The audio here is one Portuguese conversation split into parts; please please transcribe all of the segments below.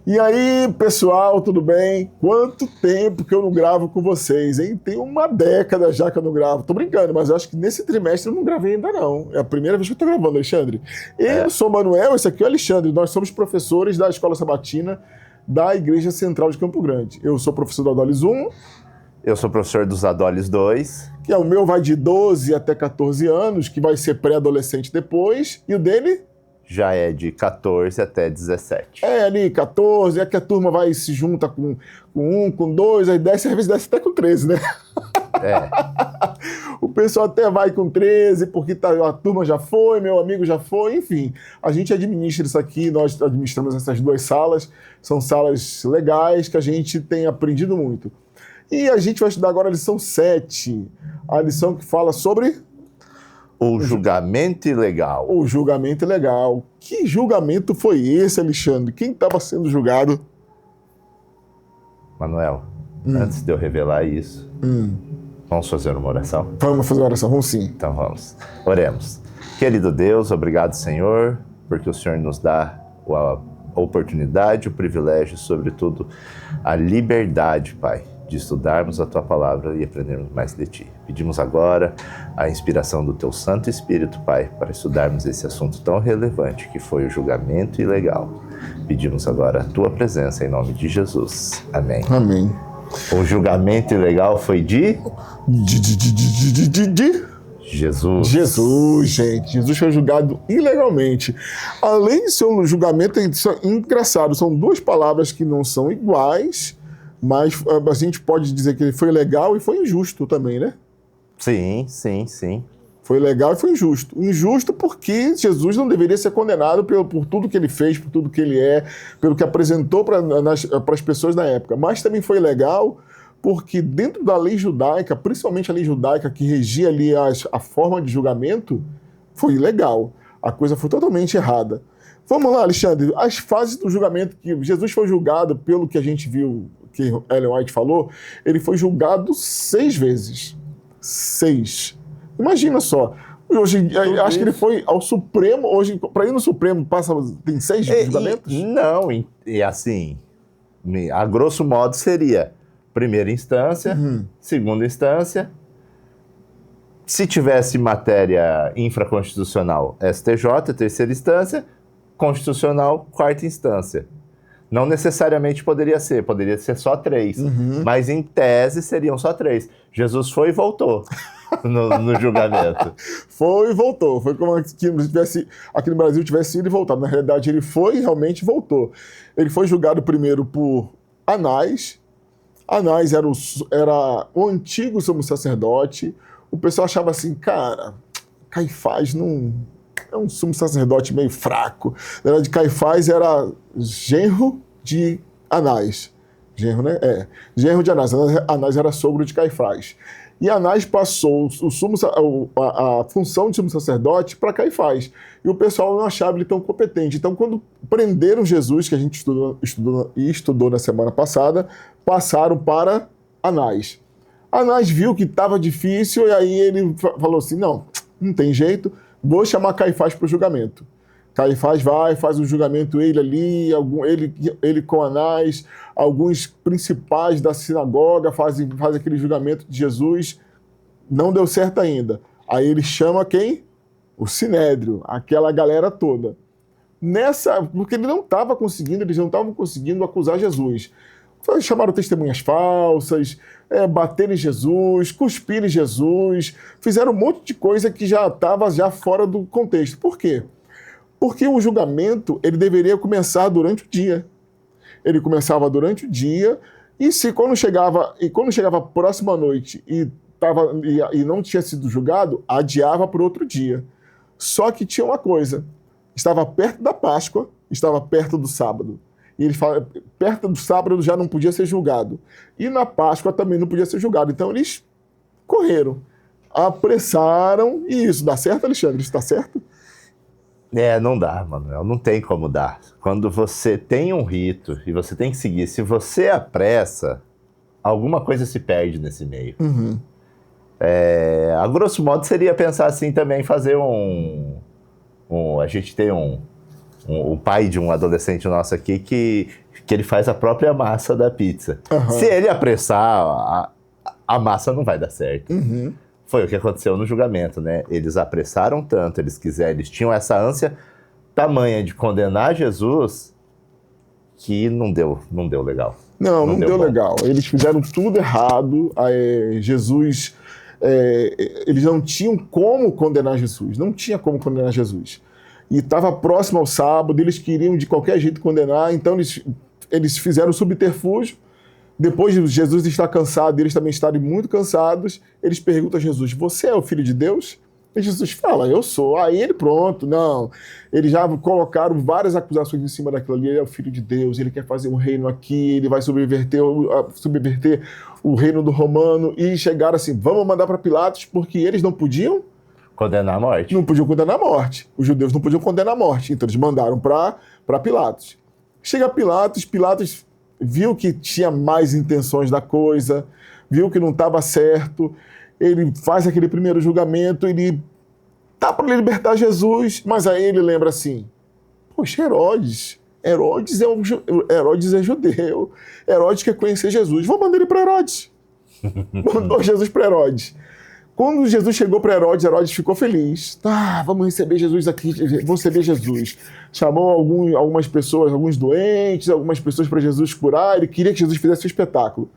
E aí, pessoal, tudo bem? Quanto tempo que eu não gravo com vocês, hein? Tem uma década já que eu não gravo. Tô brincando, mas eu acho que nesse trimestre eu não gravei ainda não. É a primeira vez que eu tô gravando, Alexandre. Eu sou o Manuel, esse aqui é o Alexandre. Nós somos professores da Escola Sabatina da Igreja Central de Campo Grande. Eu sou professor do Adolis 1. Eu sou professor dos Adolis 2. Que é o meu vai de 12 até 14 anos, que vai ser pré-adolescente depois. E o dele? Já é de 14 até 17. É, ali, 14, é que a turma vai se junta com 1, com 2, aí desce, às vezes desce até com 13, né? É. O pessoal até vai com 13, porque a turma já foi, meu amigo já foi, enfim. A gente administra isso aqui, nós administramos essas duas salas, são salas legais que a gente tem aprendido muito. E a gente vai estudar agora a lição 7, a lição que fala sobre... O julgamento ilegal. O julgamento ilegal. Que julgamento foi esse, Alexandre? Quem estava sendo julgado? Manuel, antes de eu revelar isso, vamos fazer uma oração? Vamos fazer uma oração, vamos sim. Então vamos. Oremos. Querido Deus, obrigado, Senhor, porque o Senhor nos dá a oportunidade, o privilégio, sobretudo, a liberdade, Pai, de estudarmos a Tua Palavra e aprendermos mais de Ti. Pedimos agora a inspiração do Teu Santo Espírito, Pai, para estudarmos esse assunto tão relevante que foi o julgamento ilegal. Pedimos agora a Tua presença em nome de Jesus. Amém. Amém. O julgamento ilegal foi de... Jesus. Jesus, gente. Jesus foi julgado ilegalmente. Além de ser um julgamento, isso é engraçado, são duas palavras que não são iguais, mas a gente pode dizer que ele foi legal e foi injusto também, né? Sim, sim, sim. Foi legal e foi injusto. Injusto porque Jesus não deveria ser condenado por tudo que ele fez, por tudo que ele é, pelo que apresentou para as pessoas na época. Mas também foi legal porque dentro da lei judaica, principalmente a lei judaica que regia ali a forma de julgamento, foi legal. A coisa foi totalmente errada. Vamos lá, Alexandre. As fases do julgamento que Jesus foi julgado, pelo que a gente viu, que Ellen White falou, ele foi julgado 6 vezes. 6. Imagina só. Hoje, acho que ele foi ao Supremo. Hoje, para ir no Supremo, tem 6 julgamentos? Não, e assim, a grosso modo seria primeira instância, segunda instância. Se tivesse matéria infraconstitucional, STJ, terceira instância, constitucional, quarta instância. Não necessariamente poderia ser só 3. Mas em tese seriam só 3. Jesus foi e voltou no julgamento. Foi e voltou. Foi como se aqui no Brasil tivesse ido e voltado. Na realidade, ele foi e realmente voltou. Ele foi julgado primeiro por Anás. Anás era o antigo sumo sacerdote. O pessoal achava assim, cara, Caifás não... É um sumo sacerdote meio fraco. Na verdade, Caifás era genro de Anás. Genro, né? Genro de Anás. Anás era sogro de Caifás. E Anás passou a função de sumo sacerdote para Caifás. E o pessoal não achava ele tão competente. Então, quando prenderam Jesus, que a gente estudou na semana passada, passaram para Anás. Anás viu que estava difícil e aí ele falou assim, não tem jeito, vou chamar Caifás para o julgamento. Caifás vai, faz o julgamento, ele ali, ele com Anás, alguns principais da sinagoga faz aquele julgamento de Jesus. Não deu certo ainda. Aí ele chama quem? O Sinédrio, aquela galera toda. Porque eles não estavam conseguindo acusar Jesus. Chamaram testemunhas falsas, bateram em Jesus, cuspiram em Jesus, fizeram um monte de coisa que já estava fora do contexto. Por quê? Porque o julgamento ele deveria começar durante o dia. Ele começava durante o dia e quando chegava a próxima noite e não tinha sido julgado, adiava para outro dia. Só que tinha uma coisa, estava perto da Páscoa, estava perto do sábado. E ele fala, perto do sábado já não podia ser julgado. E na Páscoa também não podia ser julgado. Então eles correram, apressaram. E isso dá certo, Alexandre? Isso dá certo? Não dá, Manuel. Não tem como dar. Quando você tem um rito e você tem que seguir, se você apressa, alguma coisa se perde nesse meio. A grosso modo seria pensar assim também, fazer a gente tem o pai de um adolescente nosso aqui que ele faz a própria massa da pizza. Uhum. Se ele apressar, a massa não vai dar certo. Uhum. Foi o que aconteceu no julgamento, né? Eles apressaram tanto, eles tinham essa ânsia tamanha de condenar Jesus que não deu legal. Não deu legal. Eles fizeram tudo errado. Jesus, eles não tinham como condenar Jesus. Não tinha como condenar Jesus. E estava próximo ao sábado, eles queriam de qualquer jeito condenar, então eles fizeram subterfúgio. Depois de Jesus estar cansado e eles também estarem muito cansados, eles perguntam a Jesus, você é o Filho de Deus? E Jesus fala, eu sou. Aí ele, pronto, não. Eles já colocaram várias acusações em cima daquilo ali. Ele é o Filho de Deus, ele quer fazer um reino aqui, ele vai subverter o reino do romano. E chegaram assim, vamos mandar para Pilatos, porque eles não podiam condenar a morte. Não podiam condenar a morte. Os judeus não podiam condenar a morte. Então eles mandaram para Pilatos. Chega Pilatos viu que tinha mais intenções da coisa, viu que não estava certo. Ele faz aquele primeiro julgamento, ele tá para libertar Jesus, mas aí ele lembra assim, poxa, Herodes é judeu, Herodes quer conhecer Jesus, vou mandar ele para Herodes. Mandou Jesus para Herodes. Quando Jesus chegou para Herodes, Herodes ficou feliz. Vamos receber Jesus aqui, vamos receber Jesus. Chamou algumas pessoas, alguns doentes, algumas pessoas para Jesus curar. Ele queria que Jesus fizesse um espetáculo.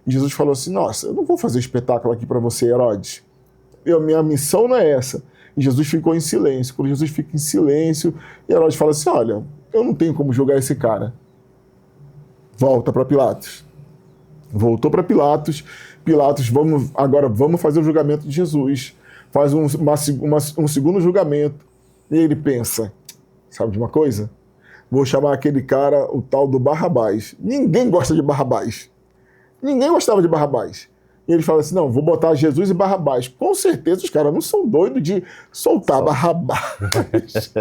E Jesus falou assim, nossa, eu não vou fazer espetáculo aqui para você, Herodes. Minha missão não é essa. E Jesus ficou em silêncio. Quando Jesus fica em silêncio, Herodes fala assim, olha, eu não tenho como julgar esse cara. Volta para Pilatos. Voltou para Pilatos. Pilatos, vamos fazer o julgamento de Jesus. Faz um segundo julgamento. E ele pensa, sabe de uma coisa? Vou chamar aquele cara, o tal do Barrabás. Ninguém gosta de Barrabás. Ninguém gostava de Barrabás. E ele fala assim, não, vou botar Jesus e Barrabás. Com certeza os caras não são doidos de soltar Barrabás.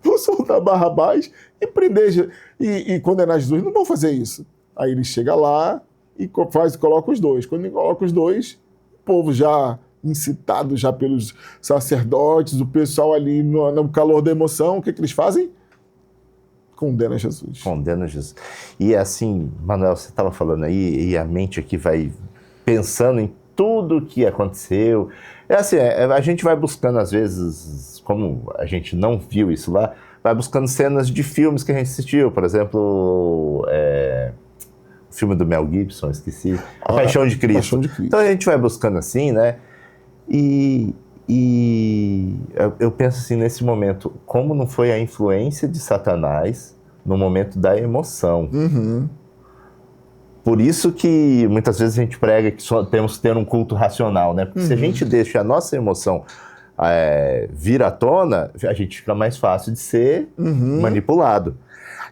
Vou soltar Barrabás e prender e condenar Jesus. Não vão fazer isso. Aí ele chega lá e coloca os dois. Quando ele coloca os dois, o povo já incitado já pelos sacerdotes, o pessoal ali no calor da emoção, o que eles fazem? Condena Jesus. Condena Jesus. E assim, Manuel, você estava falando aí, e a mente aqui vai pensando em tudo o que aconteceu. A gente vai buscando, às vezes, como a gente não viu isso lá, vai buscando cenas de filmes que a gente assistiu. Por exemplo, o filme do Mel Gibson, esqueci. A Paixão de Cristo. Paixão de Cristo. Então a gente vai buscando assim, né? E eu penso assim, nesse momento, como não foi a influência de Satanás no momento da emoção. Uhum. Por isso que muitas vezes a gente prega que só temos que ter um culto racional, né? Porque se a gente deixa a nossa emoção vir à tona, a gente fica mais fácil de ser manipulado.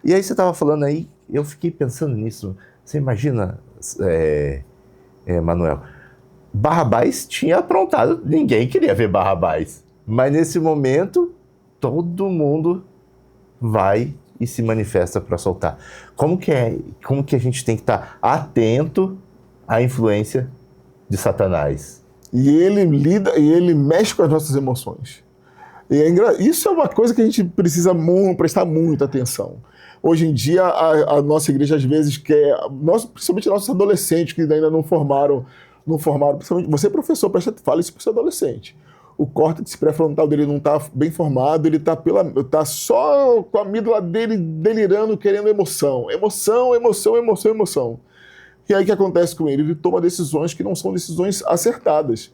E aí você estava falando aí, eu fiquei pensando nisso. Você imagina, Manuel, Barrabás tinha aprontado, ninguém queria ver Barrabás. Mas nesse momento, todo mundo vai e se manifesta para soltar. Como que a gente tem que estar atento à influência de Satanás? E ele mexe com as nossas emoções. Isso é uma coisa que a gente precisa prestar muita atenção. Hoje em dia, a nossa igreja às vezes quer, principalmente nossos adolescentes que ainda não formaram, principalmente você, professor, fala isso para o seu adolescente. O córtex pré-frontal dele não está bem formado, ele está só com a amígdala dele delirando, querendo emoção. Emoção. E aí o que acontece com ele? Ele toma decisões que não são decisões acertadas.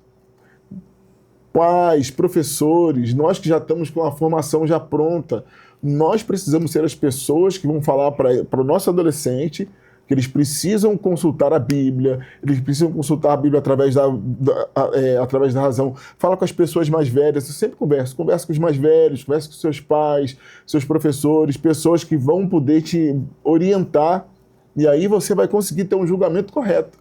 Pais, professores, nós que já estamos com a formação já pronta, nós precisamos ser as pessoas que vão falar para o nosso adolescente que eles precisam consultar a Bíblia, eles precisam consultar a Bíblia através da razão. Fala com as pessoas mais velhas, eu sempre conversa com os mais velhos, conversa com seus pais, seus professores, pessoas que vão poder te orientar, e aí você vai conseguir ter um julgamento correto.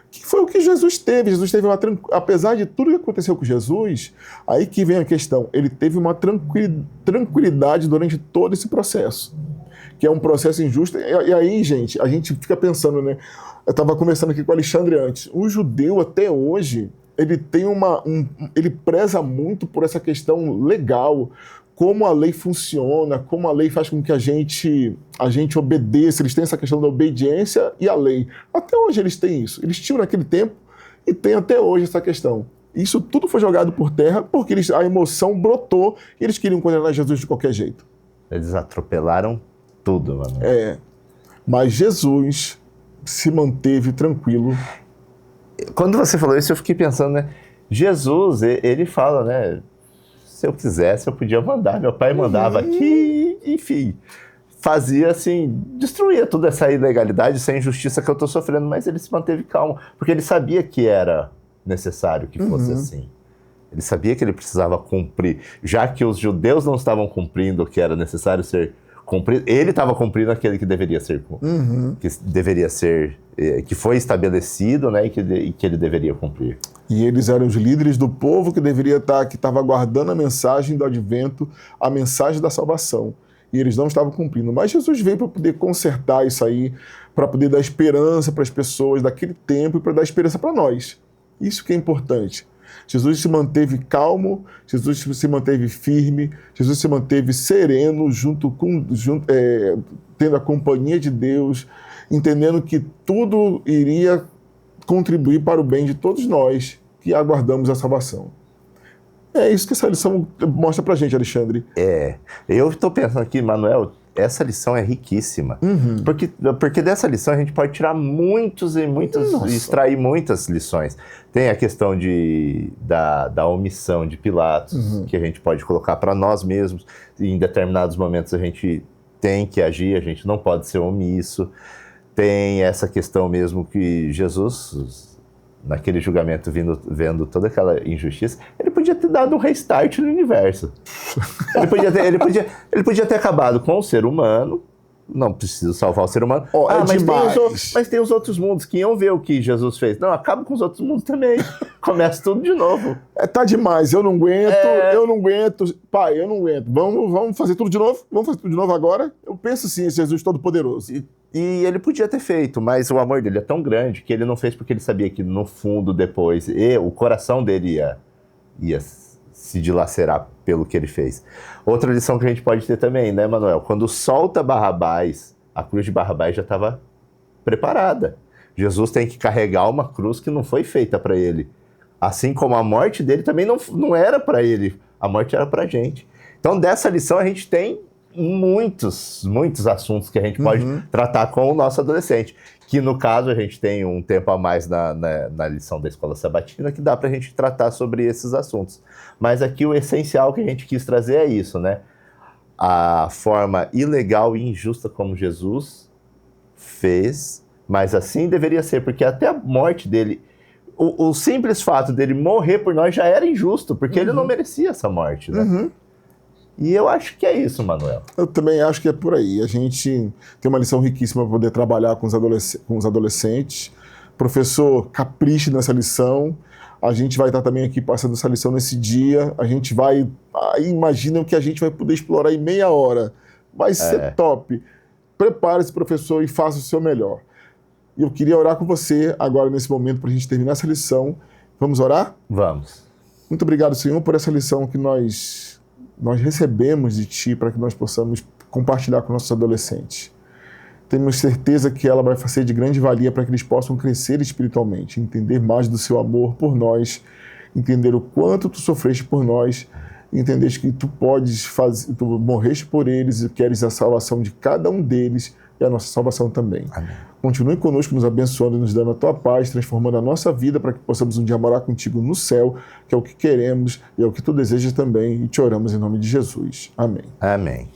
Que foi o que Jesus teve. Jesus teve apesar de tudo que aconteceu com Jesus, aí que vem a questão, ele teve uma tranquilidade durante todo esse processo, que é um processo injusto. E aí, gente, a gente fica pensando, né? Eu estava conversando aqui com o Alexandre antes. O judeu, até hoje, ele tem ele preza muito por essa questão legal, como a lei funciona, como a lei faz com que a gente obedeça. Eles têm essa questão da obediência e a lei. Até hoje eles têm isso. Eles tinham naquele tempo e têm até hoje essa questão. Isso tudo foi jogado por terra porque a emoção brotou e eles queriam condenar Jesus de qualquer jeito. Eles atropelaram tudo, mano. Mas Jesus se manteve tranquilo. Quando você falou isso, eu fiquei pensando, né? Jesus, ele fala, né? Se eu quisesse, eu podia mandar. Meu pai mandava aqui, enfim. Fazia assim, destruía toda essa ilegalidade, essa injustiça que eu estou sofrendo, mas ele se manteve calmo, porque ele sabia que era necessário que fosse assim. Ele sabia que ele precisava cumprir. Já que os judeus não estavam cumprindo o que era necessário ser cumprido, ele estava cumprindo aquele que deveria ser, que foi estabelecido, né, e que ele deveria cumprir. E eles eram os líderes do povo que estava aguardando a mensagem do advento, a mensagem da salvação. E eles não estavam cumprindo. Mas Jesus veio para poder consertar isso aí, para poder dar esperança para as pessoas daquele tempo e para dar esperança para nós. Isso que é importante. Jesus se manteve calmo, Jesus se manteve firme, Jesus se manteve sereno, tendo a companhia de Deus, entendendo que tudo iria contribuir para o bem de todos nós que aguardamos a salvação. É isso que essa lição mostra pra gente, Alexandre. Eu estou pensando aqui, Manuel, essa lição é riquíssima. Porque dessa lição a gente pode tirar extrair muitas lições. Tem a questão da omissão de Pilatos, que a gente pode colocar para nós mesmos. E em determinados momentos a gente tem que agir, a gente não pode ser omisso. Tem essa questão mesmo que Jesus, naquele julgamento, vendo toda aquela injustiça, ele podia ter dado um restart no universo. Ele podia ter acabado com o ser humano. Não preciso salvar o ser humano. Mas tem os outros mundos que iam ver o que Jesus fez. Não, acaba com os outros mundos também. Começa tudo de novo. Tá demais, eu não aguento. Pai, eu não aguento. Vamos fazer tudo de novo? Vamos fazer tudo de novo agora? Eu penso sim, Jesus Todo-Poderoso. E ele podia ter feito, mas o amor dele é tão grande que ele não fez porque ele sabia que no fundo depois o coração dele ia se dilacerar pelo que ele fez. Outra lição que a gente pode ter também, né, Manuel? Quando solta Barrabás, a cruz de Barrabás já estava preparada. Jesus tem que carregar uma cruz que não foi feita para ele. Assim como a morte dele também não era para ele, a morte era para a gente. Então, dessa lição a gente tem muitos assuntos que a gente pode tratar com o nosso adolescente. Que, no caso, a gente tem um tempo a mais na lição da Escola Sabatina que dá para a gente tratar sobre esses assuntos. Mas aqui o essencial que a gente quis trazer é isso, né? A forma ilegal e injusta como Jesus fez, mas assim deveria ser, porque até a morte dele, o simples fato dele morrer por nós já era injusto, porque ele não merecia essa morte, né? E eu acho que é isso, Manuel. Eu também acho que é por aí. A gente tem uma lição riquíssima para poder trabalhar com os adolescentes. Professor, capriche nessa lição. A gente vai estar também aqui passando essa lição nesse dia. A gente vai... Imagina que a gente vai poder explorar em meia hora. Vai ser top. Prepare-se, professor, e faça o seu melhor. E eu queria orar com você agora, nesse momento, para a gente terminar essa lição. Vamos orar? Vamos. Muito obrigado, Senhor, por essa lição que nós recebemos de Ti para que nós possamos compartilhar com nossos adolescentes. Temos certeza que ela vai ser de grande valia para que eles possam crescer espiritualmente, entender mais do Seu amor por nós, entender o quanto Tu sofreste por nós, entender que Tu Tu morreste por eles e queres a salvação de cada um deles e a nossa salvação também. Amém. Continue conosco, nos abençoando e nos dando a Tua paz, transformando a nossa vida para que possamos um dia morar contigo no céu, que é o que queremos e é o que Tu desejas também, e te oramos em nome de Jesus. Amém. Amém.